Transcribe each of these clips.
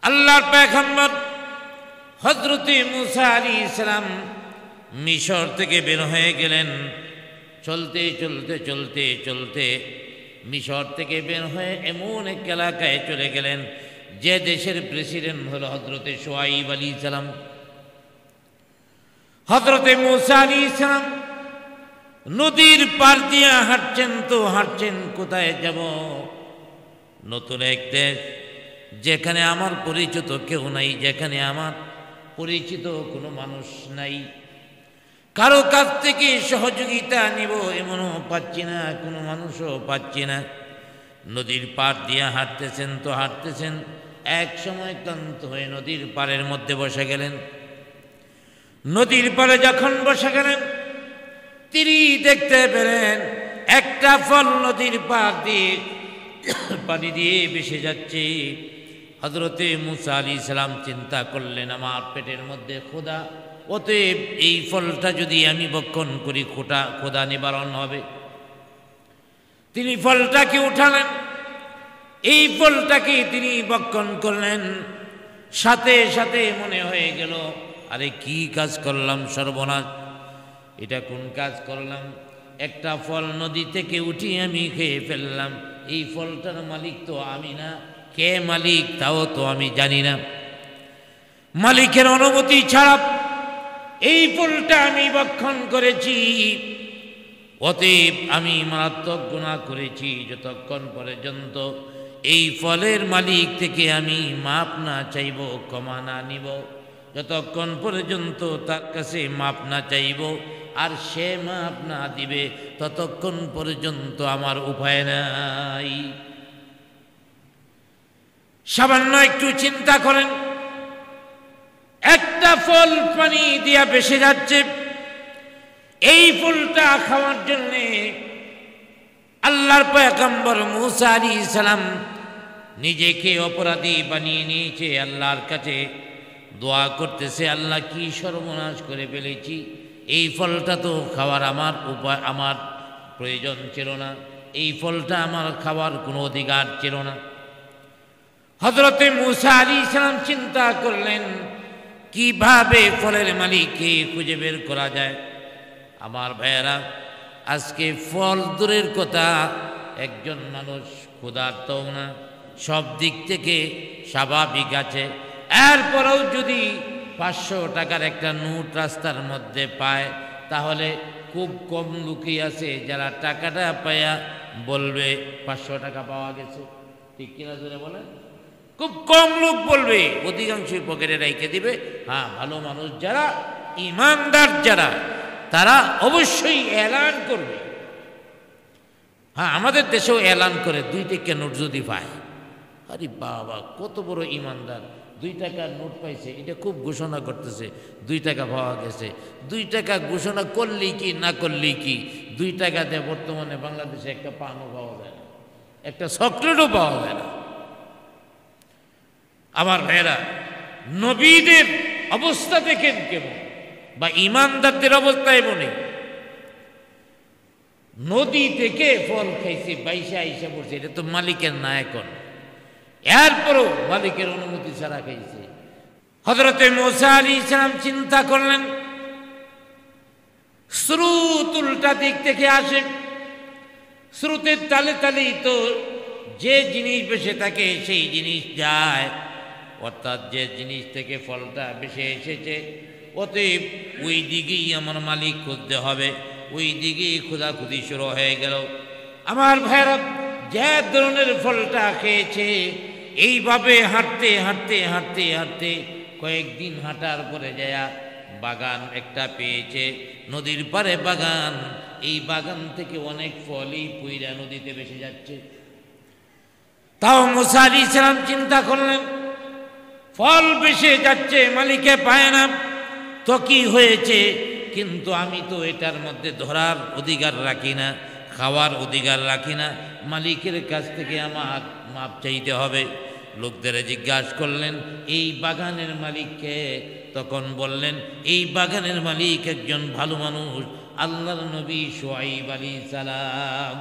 আল্লাহর পয়গম্বর হযরতে মুসা আলাইহিস সালাম মিশর থেকে বের হয়ে গেলেন। চলতে চলতে চলতে চলতে মিশর থেকে বের হয়ে এমন এক এলাকায় চলে গেলেন যে দেশের প্রেসিডেন্ট হলো হযরতে শুআইব আলাইহিস সালাম। হযরতে মুসা আলাইহিস সালাম নদীর পার দিয়ে হাঁটছেন তো হাঁটছেন, কোথায় যাব? নতুন এক দেশ, যেখানে আমার পরিচিত কেউ নাই, যেখানে আমার পরিচিত কোনো মানুষ নাই, কারো কাছ থেকে সহযোগিতা নিব এমনও পাচ্ছি না, কোনো মানুষও পাচ্ছি না। নদীর পার দিয়ে হাঁটতেছেন তো হাঁটতেছেন, এক সময় ক্লান্ত হয়ে নদীর পাড়ের মধ্যে বসে গেলেন। নদীর পাড়ে যখন বসে গেলেন, তিনি দেখতে পেলেন একটা ফল নদীর পাড় দিয়ে পানি দিয়ে ভেসে যাচ্ছে। হযরতে মুসা আলাইহিস সালাম চিন্তা করলেন, আমার পেটের মধ্যে ক্ষুধা, অতএব এই ফলটা যদি আমি ভক্ষণ করি ক্ষুধা নিবারণ হবে। তিনি ফলটাকে উঠালেন, এই ফলটাকে তিনি ভক্ষণ করলেন। সাথে সাথে মনে হয়ে গেল, আরে কি কাজ করলাম, সর্বনাশ, এটা কোন কাজ করলাম? একটা ফল নদী থেকে উঠিয়ে আমি খেয়ে ফেললাম। এই ফলটার মালিক তো আমি না, কে মালিক তাও তো আমি জানি না। মালিকের অনুমতি ছাড়া এই ফলটা আমি ভক্ষণ করেছি, অতএব আমি মারাত্মক গুনাহ করেছি। যতক্ষণ পর্যন্ত এই ফলের মালিক থেকে আমি মাপ না চাইব, ক্ষমা না নিব, যতক্ষণ পর্যন্ত তার কাছে মাপ না চাইব আর সে মাপ না দিবে, ততক্ষণ পর্যন্ত আমার উপায় নাই। সামান্য একটু চিন্তা করেন, একটা ফল পানি দিয়া ভেসে যাচ্ছে, এই ফুলটা খাওয়ার জন্যে আল্লাহর পয়গম্বর মুসা আলাইহিস সালাম নিজেকে অপরাধী বানিয়ে নিয়েছে। আল্লাহর কাছে দোয়া করতেছে, আল্লাহ কি সর্বনাশ করে ফেলেছি, এই ফলটা তো খাওয়ার আমার প্রয়োজন ছিল না, এই ফলটা আমার খাওয়ার কোনো অধিকার ছিল না। হযরতে মুসা আলাইহিস সালাম চিন্তা করলেন, কিভাবে ফলের মালিককে খুঁজে বের করা যায়। আমার ভাইয়েরা, আজকে ফল দূরের কথা, একজন মানুষ ক্ষুধার্তও না, সব দিক থেকে স্বাভাবিক আছে, এরপরেও যদি 500 টাকার একটা নোট রাস্তার মধ্যে পায়, তাহলে খুব কম লোকই আছে যারা টাকাটা পায়া বলবে 500 টাকা পাওয়া গেছে। ঠিক কিনা জোরে বলেন? খুব কম লোক বলবে, অধিকাংশই পকেটে রেখে দিবে। হ্যাঁ, ভালো মানুষ যারা, ইমানদার যারা, তারা অবশ্যই এলান করবে। হ্যাঁ, আমাদের দেশেও এলান করে 2 টাকার নোট যদি পায়, আরে বাবা কত বড় ইমানদার, 2 টাকার নোট পাইছে, এটা খুব ঘোষণা করতেছে 2 টাকা পাওয়া গেছে। 2 টাকা ঘোষণা করলেই কি না করলেই কি, 2 টাকা দিয়ে বর্তমানে বাংলাদেশে একটা পানও পাওয়া যায় না, একটা চকলেটও পাওয়া যায় না। আমার ভাইয়েরা, নবীদের অবস্থা দেখেন কেমন, বা ইমানদারদের অবস্থা এমনই। নদী থেকে ফল খাইছে, বাইশা আইসা পড়ছে, এটা তো মালিকের না এখন, এরপরও মালিকের অনুমতি ছাড়া খাইছে। হযরতে মুসা আলাইহিস সালাম চিন্তা করলেন, স্রোত উল্টা দিক থেকে আসে, স্রোতের তালে তালেই তো যে জিনিস ভেসে থাকে সেই জিনিস যায়, অর্থাৎ যে জিনিস থেকে ফলটা ভেসে এসেছে, অতএব ওই দিকেই আমার মালিক খুঁজতে হবে। ওই দিকেই খোঁজাখুঁজি শুরু হয়ে গেল। আমার ভাইরা, যে ধরনের ফলটা খেয়েছে, এইভাবে হাঁটতে হাঁটতে হাঁটতে হাঁটতে কয়েকদিন হাঁটার পরে যায় বাগান একটা পেয়েছে, নদীর পাড়ে বাগান। এই বাগান থেকে অনেক ফলই পুইরা নদীতে ভেসে যাচ্ছে। তাও মুসা আলাইহিস সালাম চিন্তা করলেন, ফল ভেসে যাচ্ছে, মালিকে পায় না তো কি হয়েছে, কিন্তু আমি তো এটার মধ্যে ধরার অধিকার রাখি না, খাওয়ার অধিকার রাখি না, মালিকের কাছ থেকে আমার মাপ চাইতে হবে। লোকদের জিজ্ঞাসা করলেন, এই বাগানের মালিককে? তখন বললেন, এই বাগানের মালিক একজন ভালো মানুষ, আল্লাহর নবী শুআইব আলাইহিস সালাম।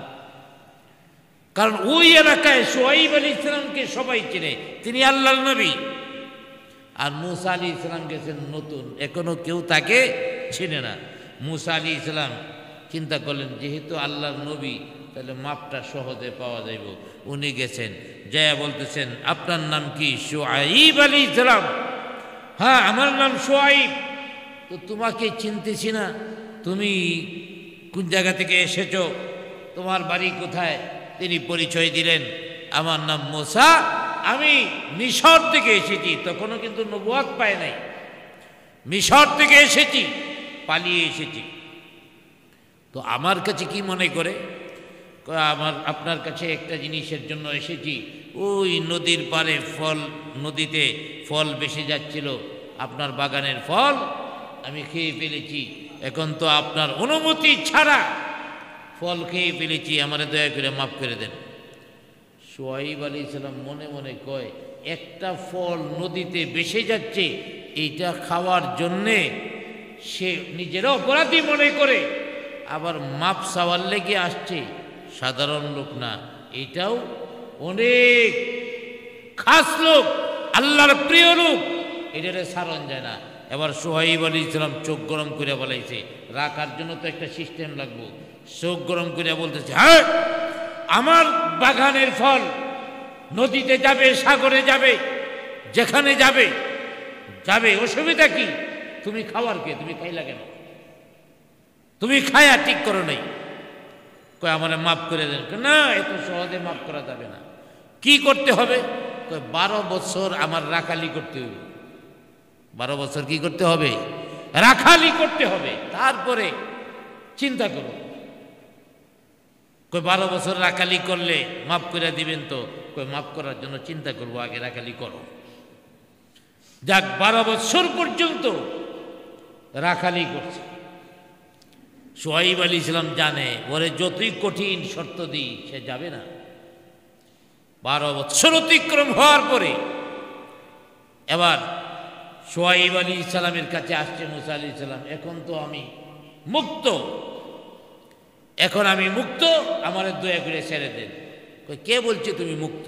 কারণ ওই এলাকায় শুআইব আলাইহিস সালামকে সবাই চেনে, তিনি আল্লাহর নবী। আর মুসা আলাইহিস সালাম গেছেন নতুন, এখনো কেউ তাকে চিনে না। মুসা আলাইহিস সালাম চিন্তা করলেন যেহেতু আল্লাহর নবী, তাহলে মাপটা সহজে পাওয়া যাইব। উনি গেছেন, জয়া বলতেছেন আপনার নাম কি? শুআইব আলাইহিস সালাম। হ্যাঁ আমার নাম শুআইব। তো তোমাকে চিনতেছি না, তুমি কোন জায়গা থেকে এসেছো, তোমার বাড়ি কোথায়? তিনি পরিচয় দিলেন, আমার নাম মুসা, আমি মিশর থেকে এসেছি। তখনও কিন্তু নবুয়ত পায় নাই, মিশর থেকে এসেছি, পালিয়ে এসেছি। তো আমার কাছে কি মনে করে? আপনার কাছে একটা জিনিসের জন্য এসেছি। ওই নদীর পাড়ে ফল, নদীতে ফল ভেসে যাচ্ছিল, আপনার বাগানের ফল আমি খেয়ে ফেলেছি। এখন তো আপনার অনুমতি ছাড়া ফল খেয়ে ফেলেছি, আমারে দয়া করে মাফ করে দেন। শুআইব আলাইহিস সালাম মনে মনে কয়, একটা ফল নদীতে ভেসে যাচ্ছে, এইটা খাওয়ার জন্যে সে নিজের অপরাধী মনে করে আবার মাপ চাওয়ার লেগে আসছে। সাধারণ লোক না, এটাও অনেক খাস লোক, আল্লাহর প্রিয় লোক, এটারে সারণ যায় না। এবার শুআইব আলাইহিস সালাম চোখ গরম করে বলাইছে, রাখার জন্য তো একটা সিস্টেম লাগবে। চোখ গরম করে বলতেছে, হ্যাঁ আমার বাগানের ফল নদীতে যাবে, সাগরে যাবে, যেখানে যাবে যাবে, অসুবিধা কি? তুমি খাওয়ার কে? তুমি খাইলা কেন? তুমি খায়া ঠিক করো নাই। কই আমার মাফ করে দেন। না, এত সহজে মাফ করা যাবে না। কি করতে হবে? কই 12 বছর আমার রাখালি করতে হবে। 12 বছর কি করতে হবে? রাখালি করতে হবে, তারপরে চিন্তা করো। কই 12 বছর রাখালি করলে মাফ করে দিবেন তো? কই মাফ করার জন্য চিন্তা করবো, আগে রাখালি করো। যাক, 12 বছর পর্যন্ত রাখালি করছে। শুআইব আলাইহিস সালাম জানে ওরে যতই কঠিন শর্ত দিই সে যাবে না। 12 বছর অতিক্রম হওয়ার পরে এবার শুআইব আলাইহিস সালামের কাছে আসছে মুসা আলাইহিস সালাম, এখন তো আমি মুক্ত, এখন আমি মুক্ত, আমারে দয়া করে ছেড়ে দেন। কে বলছে তুমি মুক্ত?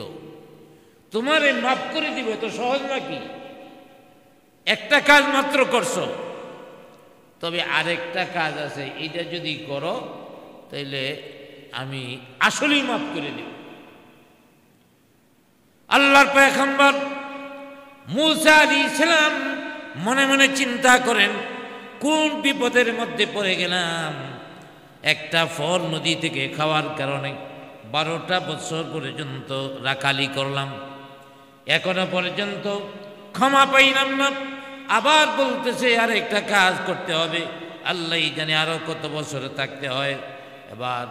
তোমারে মাফ করে দিব, এত সহজ নাকি? একটা কাজ মাত্র করছো, তবে আরেকটা কাজ আছে, এটা যদি করো তাইলে আমি আসলেই মাফ করে দেব। আল্লাহর পয়গম্বর মুসা আলাইহিস সালাম মনে মনে চিন্তা করেন, কোন বিপদের মধ্যে পড়ে গেলাম। একটা ফল নদী থেকে খাওয়ার কারণে 12টা বছর পর্যন্ত রাখালি করলাম, এখনো পর্যন্ত ক্ষমা পাইলাম না। আবার বলতেছে আর একটা কাজ করতে হবে, আল্লাহ জানে আরো কত বছর থাকতে হয়। এবার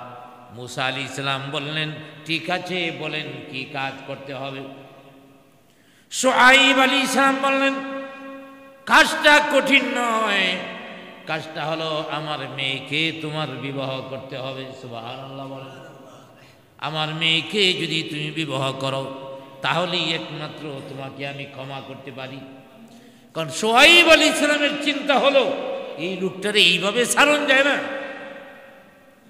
মুসা আলাইহিস সালাম বললেন, ঠিক আছে বলেন কি কাজ করতে হবে। শুআইব আলাইহিস সালাম বললেন, কাজটা কঠিন নয়, কাজটা হলো আমার মেয়েকে তোমার বিবাহ করতে হবে। সুবহানাল্লাহ বলেন। আমার মেয়েকে যদি তুমি বিবাহ করো তাহলেই একমাত্র তোমাকে আমি ক্ষমা করতে পারি। কারণ শুআইব আলাইহিস সালামের চিন্তা হলো, এই লোকটারে এইভাবে ছাড়ন যায় না।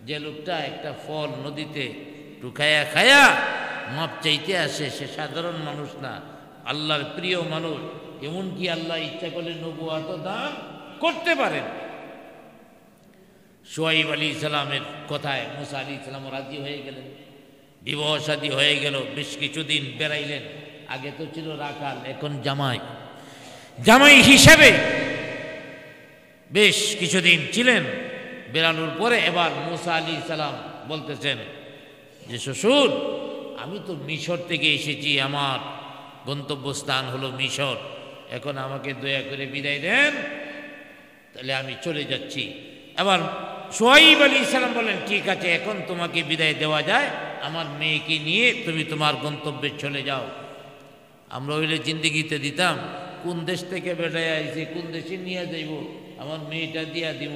যে লোকটা একটা ফল নদীতে টুকায়া খায়া মাপ চাইতে আসে, সে সাধারণ মানুষ না, আল্লাহর প্রিয় মানুষ। এমনকি আল্লাহ ইচ্ছা করলে নবুয়ত দান করতে পারেন। শুআইব আলাইহিস সালামের কথায় মুসা আলাইহিস সালাম রাজি হয়ে গেলেন, বিবাহ শাদী হয়ে গেল। বেশ কিছুদিন বেড়াইলেন। আগে তো ছিল রাখাল, এখন জামাই। জামাই হিসেবে বেশ কিছুদিন ছিলেন। বেড়ানোর পরে এবার মুসা আলাইহিস সালাম বলতেছেন যে, শ্বশুর আমি তো মিশর থেকে এসেছি, আমার গন্তব্যস্থান হলো মিশর, এখন আমাকে দয়া করে বিদায় দেন, তাহলে আমি চলে যাচ্ছি। এবার শুআইব আলাইহিস সালাম বলেন, ঠিক আছে এখন তোমাকে বিদায় দেওয়া যায়, আমার মেয়েকে নিয়ে তুমি তোমার গন্তব্যে চলে যাও। আমরা হইলে জিন্দিগিতে দিতাম, কোন দেশ থেকে বেড়ায় আইছে, কোন দেশে নিয়ে যাইব, আমার মেয়েটা দিয়া দিব,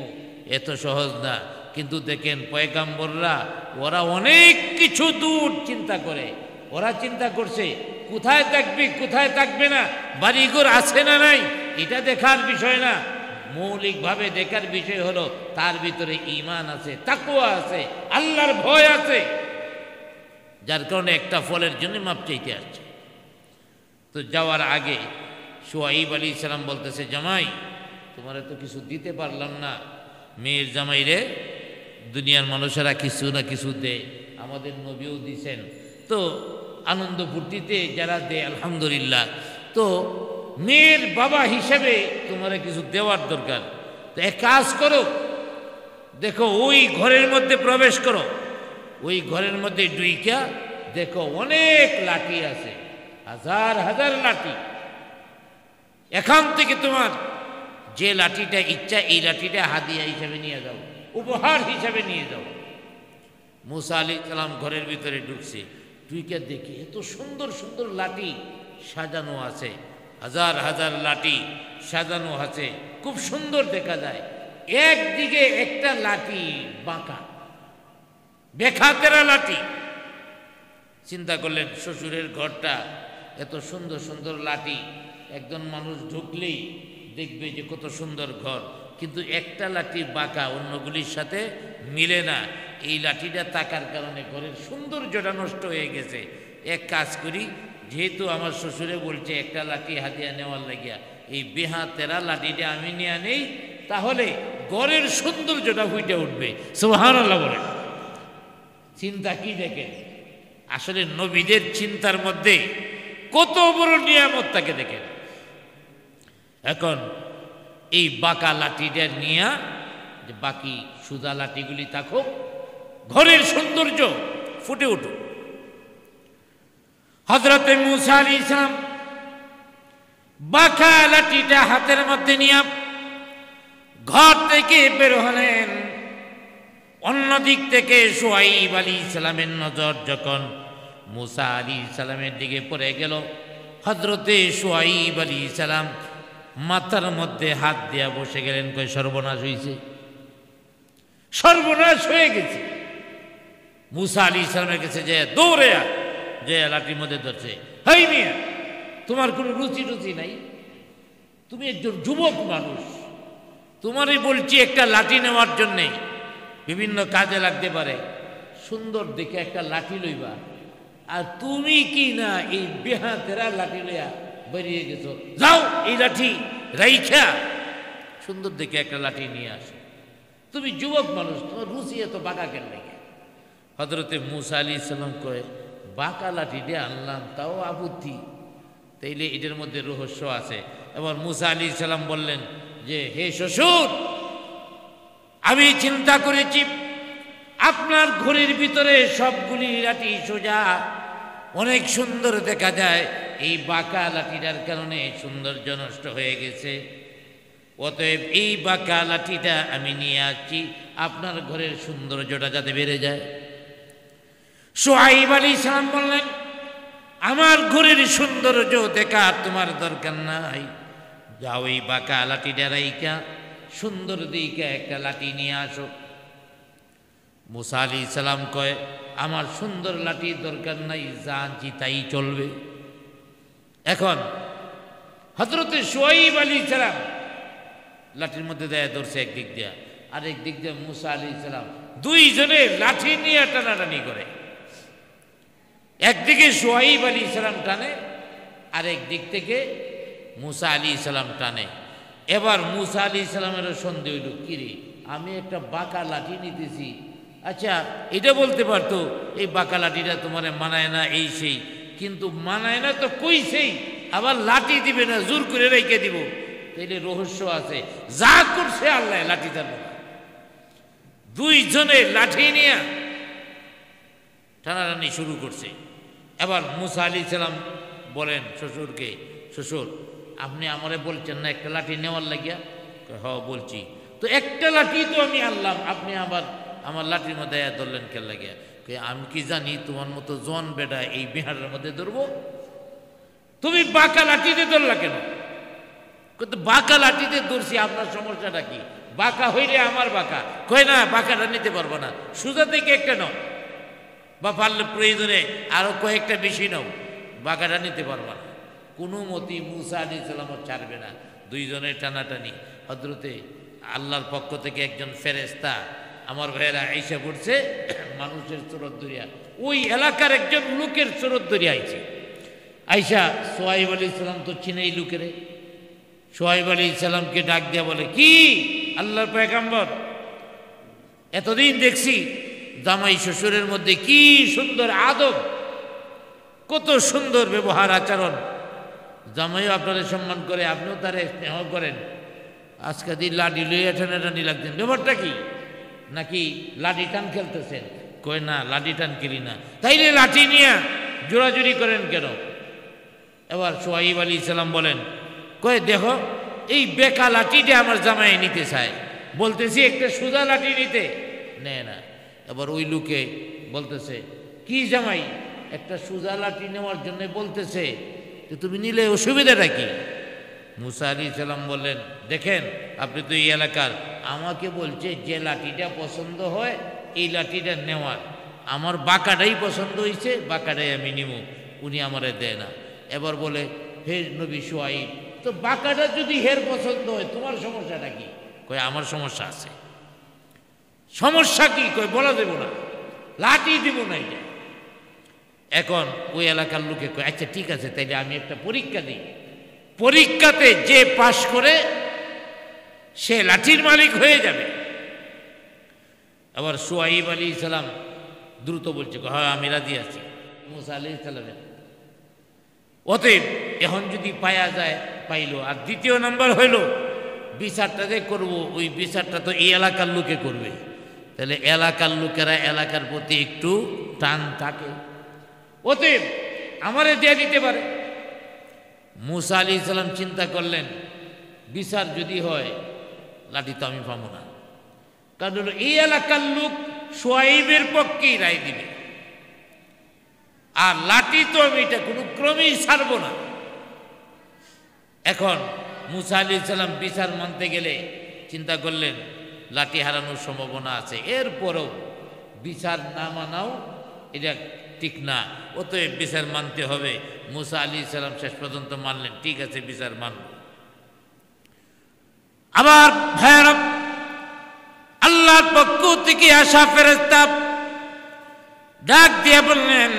এত সহজ না। কিন্তু দেখেন পয়গাম্বররা ওরা অনেক কিছু দূর চিন্তা করে। ওরা চিন্তা করছে কোথায় থাকবে কোথায় থাকবে না, বাড়িঘর আছে না নাই, এটা দেখার বিষয় না। মৌলিকভাবে দেখার বিষয় হলো তার ভিতরে ঈমান আছে, তাকওয়া আছে, আল্লাহর ভয় আছে, যার কারণে একটা ফলের জন্য মাপ চাইতে আসছে। তো যাওয়ার আগে শুআইব আলাইহিস সালাম বলতেছে, জামাই তোমারে তো কিছু দিতে পারলাম না, মেয়ের জামাই রে দুনিয়ার মানুষেরা কিছু না কিছু দেয়, আমাদের নবীও দিছেন, তো আনন্দ ফুর্তিতে যারা দেয় আলহামদুলিল্লাহ, তো মেয়ের বাবা হিসেবে তোমারে কিছু দেওয়ার দরকার। তো এক কাজ করো, দেখো ওই ঘরের মধ্যে প্রবেশ করো, ওই ঘরের মধ্যে ডুইকা দেখো অনেক লাঠি আছে, হাজার হাজার লাঠি, এখান থেকে তোমার যে লাঠিটা ইচ্ছা এই লাঠিটা হাদিয়া হিসাবে নিয়ে যাও, উপহার হিসাবে নিয়ে যাও। মুসা আলাইহিস সালাম ঘরের ভিতরে ঢুকছে, ডুইকা দেখে এত সুন্দর সুন্দর লাঠি সাজানো আছে, হাজার হাজার লাঠি সাজানো আছে, খুব সুন্দর দেখা যায়। একদিকে একটা লাঠি বাঁকা, বেখাতেরা লাঠি। চিন্তা করলেন শ্বশুরের ঘরটা এত সুন্দর সুন্দর লাঠি, একজন মানুষ ঢুকলেই দেখবে যে কত সুন্দর ঘর, কিন্তু একটা লাঠি বাঁকা, অন্যগুলির সাথে মিলে না। এই লাঠিটা থাকার কারণে ঘরের সৌন্দর্যটা নষ্ট হয়ে গেছে। এক কাজ করি, যেহেতু আমার শ্বশুরে বলছে একটা লাঠি হাতিয়া নেওয়ার লাগিয়া, এই বেহাতেরা লাঠিটা আমি নিয়ে নেই, তাহলে ঘরের সৌন্দর্যটা ফুটে উঠবে। সুবহানাল্লাহ বলেন। চিন্তা কি দেখেন, আসলে নবীদের চিন্তার মধ্যে কত বড় নিয়ামত থাকে দেখেন। এখন এই বাঁকা লাঠিটা নিয়ে যে বাকি সুদা লাঠিগুলি থাকুক, ঘরের সৌন্দর্য ফুটে উঠুক। হযরতে মুসা আলাইহিস সালাম বাঁকা লাঠিটা হাতের মধ্যে নিয়ে ঘর থেকে বের হলেন। অন্যদিক থেকে শুআইব আলাইহিস সালামের নজর যখন মুসা আলাইহিস সালামের দিকে পড়ে গেল, হযরতে শুআইব আলাইহিস সালাম মাথার মধ্যে হাত দিয়া বসে গেলেন, কই সর্বনাশ হয়েছে, সর্বনাশ হয়ে গেছে। মুসা আলাইহিস সালামের কাছে যে দৌড়ে যে লাঠির মধ্যে ধরছে, হাই মিয়া তোমার কোনো রুচি টুচি নাই, তুমি একজন যুবক মানুষ, তোমারই বলছি একটা লাঠি নেওয়ার জন্যে, বিভিন্ন কাজে লাগতে পারে, সুন্দর দেখে একটা লাঠি লইবা, আর তুমি কি না এই বেহাতেরা লাঠি লইয়া বেরিয়ে গেছো। যাও এই লাঠি রাইখা সুন্দর দেখে একটা লাঠি নিয়ে আসো, তুমি যুবক মানুষ, তোমার রুচি এত বাঁকা কেন লাগে। হযরতে মুসা আলাইহিস সালাম কয়, বাঁকা লাঠি দিয়ে আনলাম তাও আপত্তি, তাইলে এটার মধ্যে রহস্য আছে। এবার মুসা আলাইহিস সালাম বললেন যে, হে শ্বশুর, আমি চিন্তা করেছি আপনার ঘরের ভিতরে সবগুলি লাঠি সোজা, অনেক সুন্দর দেখা যায়, এই বাঁকা লাঠিটার কারণে সৌন্দর্য নষ্ট হয়ে গেছে, অতএব এই বাঁকা লাঠিটা আমি নিয়ে আসছি আপনার ঘরের সৌন্দর্যটা যাতে বেড়ে যায়। শুআইব আলাইহিস সালাম বললেন, আমার ঘরের সৌন্দর্য দেখার তোমার দরকার নাই, যাও এই বাঁকা লাঠিটা রাইখা সুন্দর দিকে একটা লাঠি নিয়ে আসো। মুসা আলাইহিস সালাম কয়, আমার সুন্দর লাঠির দরকার নাই, যা আনছি তাই চলবে। এখন হযরতে শুআইব আলাইহিস সালাম লাঠির মধ্যে দেয়া ধরছে একদিক দিয়া, আর একদিক দিয়ে মুসা আলাইহিস সালাম, দুইজনে লাঠি নিয়ে টানাটানি করে। একদিকে শুআইব আলাইহিস সালাম টানে, আর একদিক থেকে মুসা আলাইহিস সালাম টানে। এবার মুসা আলাইহিস সালামেরও সন্দেহ হইল, কিরে আমি একটা বাঁকা লাঠি নিতেছি, আচ্ছা এটা বলতে পারতো এই বাঁকা লাঠিটা তোমার মানায় না, এই সেই, কিন্তু মানায় না তো কইছেই, আবার লাঠি দিবে না, জোর করে রেখে দিব, তাইলে রহস্য আছে। যা করছে আল্লাহ লাঠি তার, দুইজনে লাঠি নিয়ে টানাটানি শুরু করছে। এবার মুসা আলাইহিস সালাম বলেন শ্বশুরকে, শ্বশুর আপনি আমারে বলছেন না একটা লাঠি নেওয়ার লাগিয়া? হ বলছি, তো একটা লাঠি তো আমি আনলাম, আপনি আবার আমার লাঠির মধ্যে ধরলেন কে লাগিয়া? আমি কি জানি তোমার মতো জন বেটা এই বিহারের মধ্যে ধরবো, তুমি বাঁকা লাঠিতে ধরলা কেন? কিন্তু বাঁকা লাঠিতে ধরছি, আপনার সমস্যাটা কি? বাঁকা হইলে আমার বাঁকা, কয় না বাঁকাটা নিতে পারবো না, সোজা থেকে একটা নাও, বা পারলে প্রয়োজনে আরো কয়েকটা বেশি নাও, বাঁকাটা নিতে পারবা না। কোনো মতি মুসা আলাইহিস সালাম ছাড়বে না, দুইজনের টানাটানি। হযরতে আল্লাহর পক্ষ থেকে একজন ফেরেশতা আমার ভাইয়েরা আইসা পড়ছে, মানুষের চোরত ধরিয়া, ওই এলাকার একজন লোকের চোরত ধরিয়া আইছে। আইসা সোহাইব আলাইহিস সালাম তো চিনেই লোকেরে, সোহাইব আলাইহিস সালামকে ডাক দিয়া বলে, কি আল্লাহর পয়গম্বর, এতদিন দেখছি জামাই শ্বশুরের মধ্যে কি সুন্দর আদব, কত সুন্দর ব্যবহার আচরণ, জামাইও আপনারে সম্মান করে, আপনিও তারে স্নেহ করেন, আজকে দিন লাঠি লইয়া টানাটানি লাগতেন, ব্যাপারটা কি? নাকি লাঠি টান খেলতেছেন? কয় না, লাঠি টান খেলি না। তাইলে লাঠি নিয়ে জোরাজুরি করেন কেন? এবার সোহাইব আলাইহিস সালাম বলেন, কয় দেখো এই বেকা লাঠিটা আমার জামাই নিতে চায়, বলতেছি একটা সুদা লাঠি নিতে, নেয় না। এবার ওই লোকে বলতেছে, কি জামাই একটা সুজা লাঠি নেওয়ার জন্য বলতেছে, যে তুমি নিলে অসুবিধাটা কি? মুসা আলাইহিস সালাম বললেন, দেখেন আপনি তো এই এলাকার, আমাকে বলছে যে লাঠিটা পছন্দ হয় এই লাঠিটা নেওয়ার, আমার বাঁকাটাই পছন্দ হয়েছে, বাঁকাটাই আমি নিব, উনি আমারে দেয় না। এবার বলে, হে নবী সোহাইব, তো বাঁকাটা যদি হের পছন্দ হয় তোমার সমস্যাটা কি? কয় আমার সমস্যা আছে। সমস্যা কি? কয় বলা দেব না, লাঠি দিব না এটা। এখন ওই এলাকার লোকে কয়, আচ্ছা ঠিক আছে, তাইলে আমি একটা পরীক্ষা দিই, পরীক্ষাতে যে পাশ করে সে লাঠির মালিক হয়ে যাবে। আবার সোহাইব আলাইহিস সালাম দ্রুত বলছে, হ্যাঁ আমি রাজি আছি। মুসা আলাইহিস সালামের অতএব এখন যদি পাওয়া যায় পাইল, আর দ্বিতীয় নাম্বার হইল বিচারটা যে করবো, ওই বিচারটা তো এই এলাকার লোকে করবে, তাহলে এলাকার লোকেরা এলাকার প্রতি একটু টান থাকে, অতএব আমারে দিয়ে দিতে পারে। মুসা আলাইহিস সালাম চিন্তা করলেন, বিচার যদি হয় লাঠি তো আমি পাবো না, কারণ এই এলাকার লোক সোহাইবের পক্ষেই রায় দিবে, আর লাঠি তো আমি এটা কোনো ক্রমেই ছাড়বো না। এখন মুসা আলাইহিস সালাম বিচার মানতে গেলে চিন্তা করলেন লাঠি হারানোর সম্ভাবনা আছে, এরপরেও বিচার না মানাও এটা ঠিক না, অতএব বিচার মানতে হবে। মুসা আলাইহিস সালাম শেষ পর্যন্ত মানলেন, ঠিক আছে বিচার মানব। আবার ভাইরা, আল্লাহর পক্ষ থেকে আসা ফেরেশতা ডাক দিয়ে বললেন,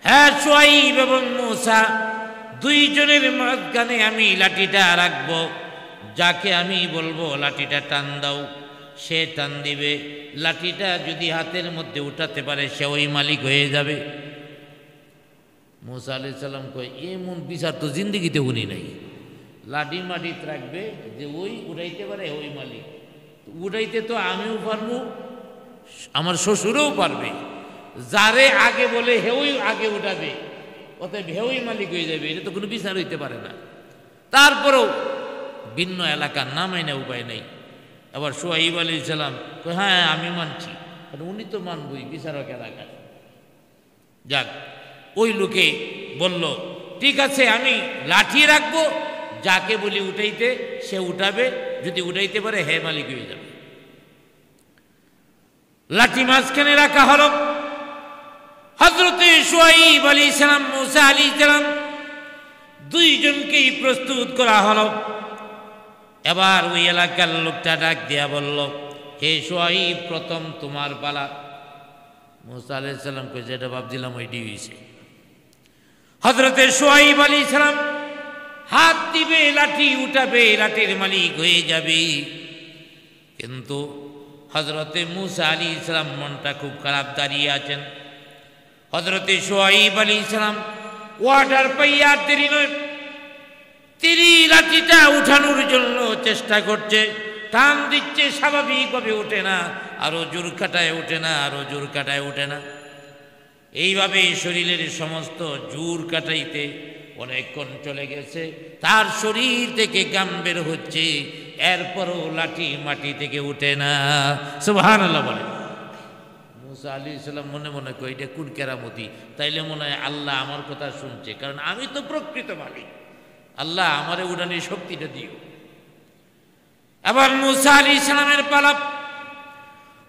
হ্যাঁ সোহাইব এবং মুসা, দুইজনের মাঝখানে আমি লাঠিটা রাখবো, যাকে আমি বলবো লাঠিটা টান দাও সে টান দিবে, লাঠিটা যদি হাতের মধ্যে উঠাতে পারে সে ওই মালিক হয়ে যাবে। মুসা আলাইহিস সালাম কয়, এমন বিচার তো জিন্দিগিতে উনি নাই, লাঠি মাটিত রাখবে, যে ওই উঠাইতে পারে ওই মালিক, উঠাইতে তো আমিও পারবো, আমার শ্বশুরও পারবে, যারে আগে বলে হেউই আগে উঠাবে, অতএব হেউই মালিক হয়ে যাবে, এটা তো কোনো বিচার হইতে পারে না। তারপরেও ভিন্ন এলাকার না মাইনে উপায় নেই। আবার সোহাইব আলাইহিস সালাম কয়, হ্যাঁ আমি মানছি, কারণ উনি তো মানবই বিচারক এলাকার। যাক, ওই লোকে বলল, ঠিক আছে আমি লাঠি রাখবো, যাকে বলি উঠাইতে সে উঠাবে, যদি উঠাইতে পারে হে মালিক হয়ে যাবে। লাঠি মাঝখানে রাখা হলো, হযরতে সোহাইব আলাইহিস সালাম, মুসা আলাইহিস সালাম দুইজনকেই প্রস্তুত করা হলো। এবার ওই এলাকার লোকটা ডাক দিয়া বলল, হে সোহাইব, প্রথম তোমার পালা। মুসা আলাইহিস সালাম কই, যেটা ভাবছিলাম ওইটি হয়েছে। হযরতে সোহাইব আলাইহিস সালাম হাত দিবে, লাঠি উঠাবে, লাঠির মালিক হয়ে যাবে। কিন্তু হযরতে মুসা আলাইহিস সালাম মনটা খুব খারাপ, দাঁড়িয়ে আছেন। হযরতে সোহাইব আলাইহিস সালাম ওয়ার্ডার পাইয়া দেরি নয়, তিনি লাঠিটা উঠানোর জন্য চেষ্টা করছে, টান দিচ্ছে, স্বাভাবিকভাবে ওঠে না, আরো জোর কাটায় ওঠে না, আরো জোর কাটায় ওঠে না। এইভাবে শরীরের সমস্ত জোর কাটাইতে অনেকক্ষণ চলে গেছে, তার শরীর থেকে গাম বের হচ্ছে, এরপরও লাঠি মাটি থেকে উঠে না। সুবহানাল্লাহ বলে। মুসা আলাইহিস সালাম মনে মনে কয়, এটা কোন কেরামতি, তাইলে মনে হয় আল্লাহ আমার কথা শুনছে, কারণ আমি তো প্রকৃত মালিক, আল্লাহ আমারে উড়ানোর শক্তিটা দিও। আবার মুসা আলাইহিস সালামের পালা।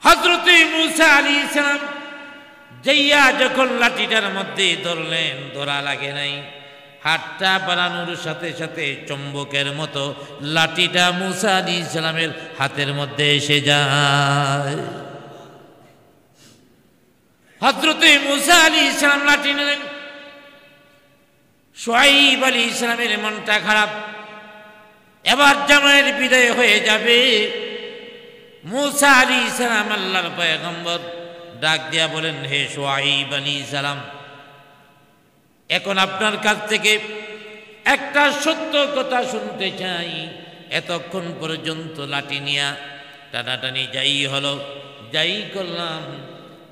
হযরতে মুসা আলাইহিস সালাম যাইয়া যখন লাঠিটার মধ্যে ধরলেন, ধরা লাগে নাই, হাতটা বাড়ানোর সাথে সাথে চুম্বকের মতো লাঠিটা মুসা আলাইহিস সালামের হাতের মধ্যে এসে যায়। হযরতে মুসা আলাইহিস সালাম লাঠি নিলেন, শুআয়ব আলাইহিস সালামের মনটা খারাপ, এবার জামাইয়ের বিদায় হয়ে যাবে। মূসা আলাইহিস সালাম আল্লাহর পয়গম্বর ডাক দিয়া বলেন, হে শুআয়ব আলাইহিস সালাম, এখন আপনার কাছ থেকে একটা সত্য কথা শুনতে চাই। এতক্ষণ পর্যন্ত লাঠি নিয়া টানাটানি যাই হলো, যাই করলাম,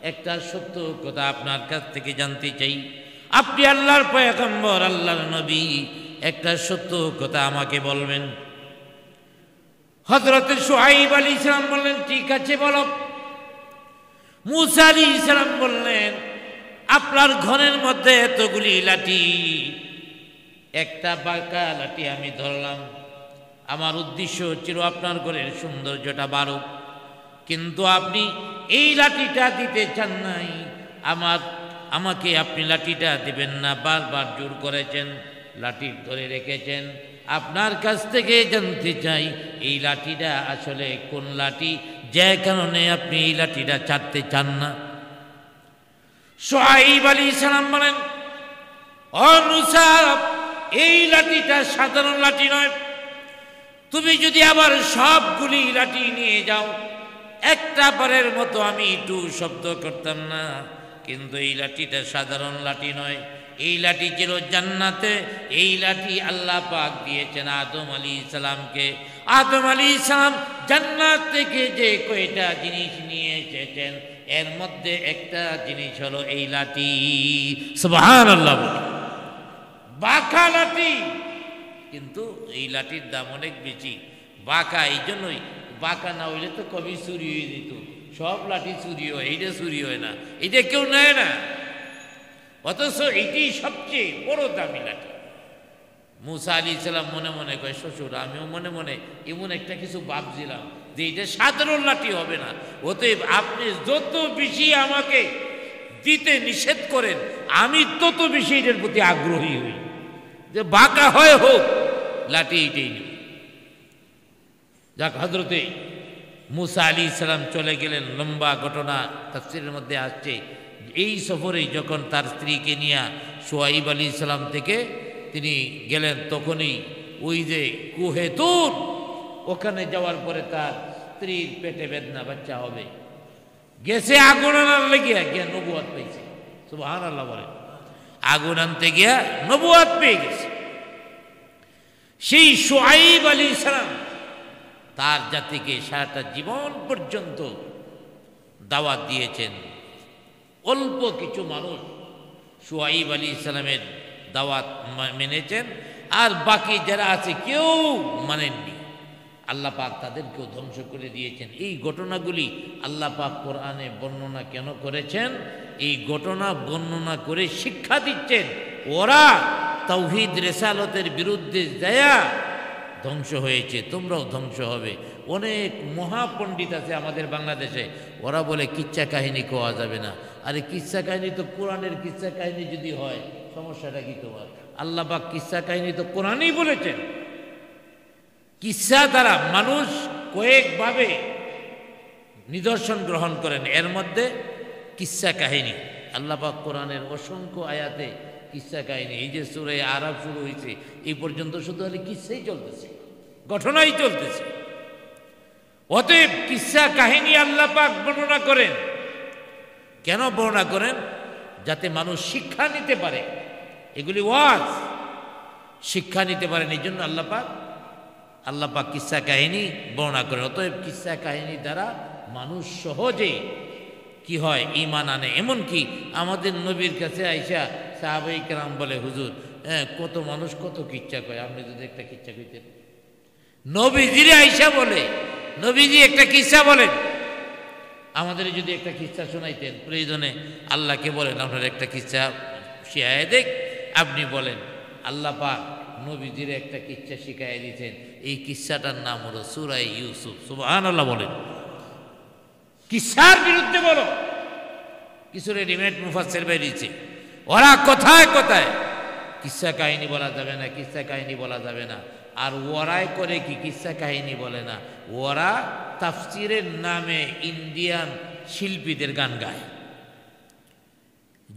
একটা সত্য কথা আপনার কাছ থেকে জানতে চাই। আপনি আল্লাহর পয়গম্বর, আল্লাহর নবী, একটা সত্য কথা আমাকে বলবেন। হযরত শুআয়ব আলাইহিস সালাম বললেন, ঠিক আছে বলো। মূসা আলাইহিস সালাম বললেন, আপনার ঘরের মধ্যে এতগুলি লাঠি, একটা বাঁকা লাঠি আমি ধরলাম। আমার উদ্দেশ্য ছিল আপনার ঘরের সৌন্দর্যটা বাড়ুক, কিন্তু আপনি এই লাঠিটা দিতে চান নাই। আমাকে আপনি লাঠিটা দিবেন না, বারবার জোর করেছেন, লাঠি ধরে রেখেছেন। আপনার কাছ থেকে জানতে চাই এই লাঠিটা আসলে কোন লাঠি, যে কারণে আপনি এই লাঠিটা ছাড়তে চান না। শুআয়ব আলাইহিস সালাম বলেন, ও মূসা, এই লাঠিটা সাধারণ লাঠি নয়। তুমি যদি আবার সবগুলি লাঠি নিয়ে যাও, একটা বারের মতো আমি একটু শব্দ করতাম না। কিন্তু এই লাঠিটা সাধারণ লাঠি নয়, এই লাঠি ছিল জান্নাতে। এই লাঠি আল্লাহ পাক দিয়েছেন আদম আলাইহিস সালামকে। আদম আলাইহিস সালাম জান্নাত থেকে যে কয়টা জিনিস নিয়ে এসেছেন, এর মধ্যে একটা জিনিস হলো এই লাঠি। সুবহানাল্লাহ। বাঁকা লাঠি, কিন্তু এই লাঠির দাম অনেক বেশি। বাঁকা এই জন্যই, বাঁকা না হইলে তো কবি চুরি হয়ে যেত। সব লাঠি চুরি হয়, এইটা চুরি হয় না, এটা কেউ নেয় না। অথচ এটি সবচেয়ে বড় দামি লাঠি। মূসা আলাইহিস সালাম মনে মনে কয়, শ্বশুর, আমিও মনে মনে এমন একটা কিছু ভাবছিলাম যে এটা সাধারণ লাঠি হবে না। অতএব আপনি যত বেশি আমাকে দিতে নিষেধ করেন, আমি তত বেশি এটার প্রতি আগ্রহী হই, যে বাঁকা হয় হোক, লাঠি এইটাই নেই। যাক, হযরতে মূসা আলাইহিস সালাম চলে গেলেন। লম্বা ঘটনা তাফসীরের মধ্যে আসছে। এই সফরে যখন তার স্ত্রীকে নিয়ে শুআয়ব আলাইহিস সালাম থেকে তিনি গেলেন, তখনই ওই যে কুহে তুর, ওখানে যাওয়ার পরে তার স্ত্রীর পেটে বেদনা, বাচ্চা হবে। গেছে আগুন আনার লেগিয়া, গিয়া নবুয়ত পেয়েছে। সুবহানাল্লাহ বলেন। আগুন আনতে গিয়া নবুয়ত পেয়ে গেছে। সেই শুআয়ব আলাইহিস সালাম তার জাতিকে সারাটা জীবন পর্যন্ত দাওয়াত দিয়েছেন। অল্প কিছু মানুষ শুআয়ব আলাইহিস সালামের দাওয়াত মেনেছেন, আর বাকি যারা আছে কেউ মানেননি। আল্লাহ পাক তাদেরকেও ধ্বংস করে দিয়েছেন। এই ঘটনাগুলি আল্লাহ পাক কোরআনে বর্ণনা কেন করেছেন? এই ঘটনা বর্ণনা করে শিক্ষা দিচ্ছেন, ওরা তাওহীদ রিসালাতের বিরুদ্ধে যায়া ধ্বংস হয়েছে, তোমরাও ধ্বংস হবে। অনেক মহাপণ্ডিত আছে আমাদের বাংলাদেশে, ওরা বলে কিচ্ছা কাহিনী কোয়া যাবে না। আরে কিচ্ছা কাহিনী তো কোরআনের কিচ্ছা কাহিনী যদি হয়, সমস্যাটা কি তোমার? আল্লাহ পাক কিচ্ছা কাহিনী তো কোরআনেই বলেছেন। কিচ্ছা দ্বারা মানুষ কয়েকভাবে নিদর্শন গ্রহণ করেন, এর মধ্যে কিচ্ছা কাহিনী। আল্লাহ পাক কোরআনের অসংখ্য আয়াতে কিচ্ছা কাহিনী, এই যে সূরা আরাফ শুরু হয়েছে এই পর্যন্ত শুধু হলে কিচ্ছাই চলতেছে, ঘটনাই চলতেছে। অতএব কিচ্ছা কাহিনী আল্লাহ পাক বর্ণনা করেন। কেন বর্ণনা করেন? যাতে মানুষ শিক্ষা নিতে পারে। এগুলি ওয়াজ, শিক্ষা নিতে পারেন, এই জন্য আল্লাহ পাক কিচ্ছা কাহিনী বর্ণনা করেন। অতএব কিচ্ছা কাহিনী দ্বারা মানুষ সহজে কি হয়, ঈমান আনে। এমনকি আমাদের নবীর কাছে আইসা সাহাবায়ে কেরাম বলে, হুজুর, কত মানুষ কত কিচ্ছা কয়, আপনি যদি একটা কিচ্ছা কইতেন। নবীজির আইসা বলে, নবীজি একটা কিচ্ছা বলেন, আমাদের যদি একটা কিচ্ছা শোনাইতেন, প্রয়োজনে আল্লাহকে বলেন আপনার একটা কিচ্ছা শিখায় দেখ, আপনি বলেন। আল্লাহ পাক নবীজির একটা কিচ্ছা শিখাই দিয়েছেন। এই কিচ্ছাটার নাম হলো সূরা ইউসুফ। সুবহানাল্লাহ বলেন। কিচ্ছার বিরুদ্ধে বলো, কিছু রেডিমেড মুফাসসির বেরিয়েছে, ওরা কথায় কথায় কিচ্ছা কাহিনী বলা যাবে না, কিচ্ছা কাহিনী বলা যাবে না। আর ওরাই করে কি, কিচ্ছা কাহিনী বলে না, ওরা তাফসিরের নামে ইন্ডিয়ান শিল্পীদের গান গায়।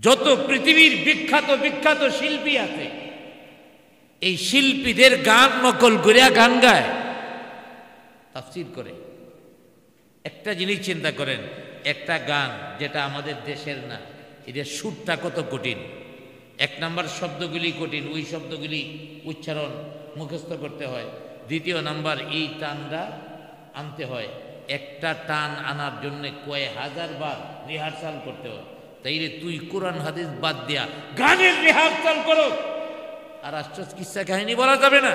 যত পৃথিবীর বিখ্যাত বিখ্যাত শিল্পী আছে, এই শিল্পীদের গান নকল করিয়া গান গায়, তাফসীর করে। একটা জিনিস চিন্তা করেন, একটা গান যেটা আমাদের দেশের না, এদের সুরটা কত কঠিন। এক নাম্বার শব্দগুলি কঠিন, ওই শব্দগুলি উচ্চারণ মুখস্থ করতে হয়। দ্বিতীয় নাম্বার এই টানটা আনতে হয়, একটা টান আনার জন্য কয় হাজার বার রিহার্সাল করতে হয়। তাইলে তুই কোরআন হাদিস বাদ দিয়া গানের রিহার্সাল করো, আর আশ্চর্য কিসসা কাহিনী বলা যাবে না।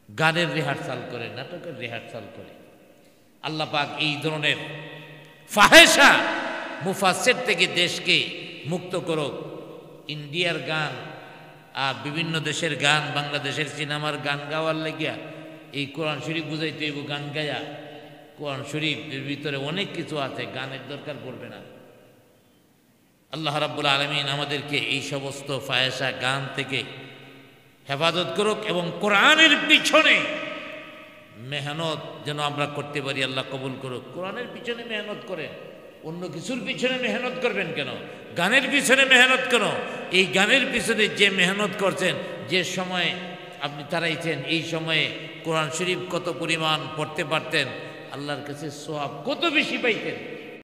গানের রিহার্সাল করে, নাটকের রিহার্সাল করে। আল্লাহ পাক এই ধরনের ফাহেসা মুফাসসির থেকে দেশকে মুক্ত করুক। ইন্ডিয়ার গান আর বিভিন্ন দেশের গান, বাংলাদেশের সিনেমার গান গাওয়ার লাগিয়া এই কোরআন শরীফ বুঝাইতে হইব গান গায়া। কোরআন শরীফের ভিতরে অনেক কিছু আছে, গানের দরকার পড়বে না। আল্লাহ রাব্বুল আলামিন আমাদেরকে এই সমস্ত ফাহেসা গান থেকে হেফাজত করুক এবং কোরআনের পিছনে মেহনত যেন আমরা করতে পারি, আল্লাহ কবুল করুক। কোরআনের পিছনে মেহনত করেন, অন্য কিছুর পিছনে মেহনত করবেন কেন? গানের পিছনে মেহনত কেন? এই গানের পিছনে যে মেহনত করছেন, যে সময় আপনি তারাইছেন, এই সময়ে কোরআন শরীফ কত পরিমাণ পড়তে পারতেন, আল্লাহর কাছে সওয়াব কত বেশি পাইতেন।